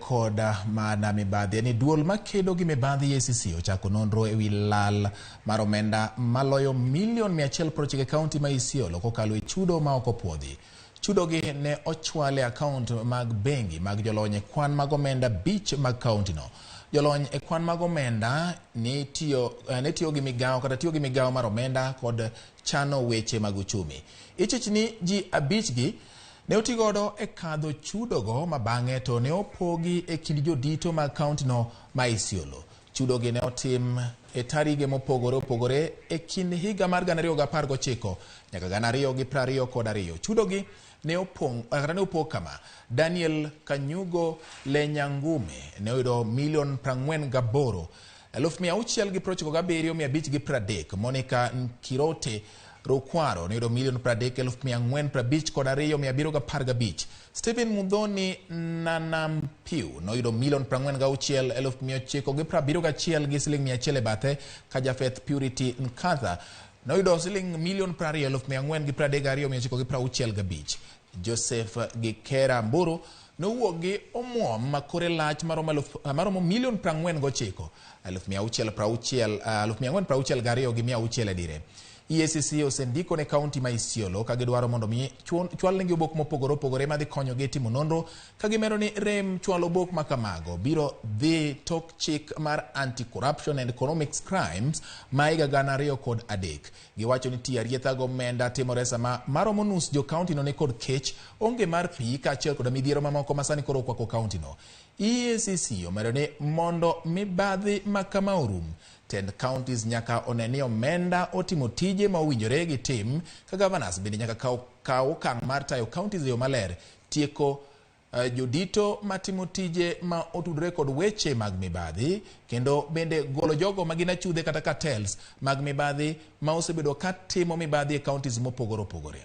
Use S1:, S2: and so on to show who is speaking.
S1: koda mana mibadhi ni duol makedo gi mibadhi EACC ochako nonro ewi lal mar omenda maloyo milion 190 kaunti ma Isiolo kokalo e chudo ma ok opuodhi. Chudo gi ne ochwale akaunt mag bengi mag jolony e kwan mag omenda bich mag kaunti no. Jolony e kwan mag omenda ne tiyo gi migawo mar omenda kod chano weche mag uchumi. Ichich ni ji abich gi ne otigodo e kadho chudogo mabang'e to ne opogi e kind jodito mag kaunti no ma Isiolo. Chudo gi ne otim e tarige mopogore e kind higa mar 2019 nyaka 2022. Chudo gi ne opong kama. Daniel Kanyugo Lenyangume ne oyudo milion 48,697,530. Monica Nkirote Rokwaro ne oyudo milion 30,452,715. Stephen Mudhoni Nanampiu ne oyudo milion 46,971 gi siling 100 bathe, ka Jafeth Purity Nkatha ne oyudo siling milion 20,432,965. Joseph Gikera Mburu ne owuok gi omuom makore lach maromo milion 49,662,462 dire. EACC osendiko ne kaunti ma Isiolo ka gidwaro mondo mi chwal nengi obok mopogore madhi konyo gi timo nonro, ka gimero ni rem chwalo obok makamago biro dhi tok chik mar Anti-Corruption and Economic Crimes ma higa 2003. Giwacho ni tiyo arietha gomenda timore sama maromo nus jo kaunti no ne kod kech, onge mar pi kaachiel kod midhiero mamoko masani koro okwako kaunti no. EACC omero ni mondo mibadhi makama orum, tend counties nyaka oneni omenda otimo tije ma owinjore gi tim, ka governors bende nyaka kaw okang' mar tayo counties yo maler, tieko jodito matimo tije ma otudore kod weche mag mibadhi, kendo bende golo jogo magina chudhe kata cartels mag mibadhi ma osebedo ka timo mibadhi e counties mopogore.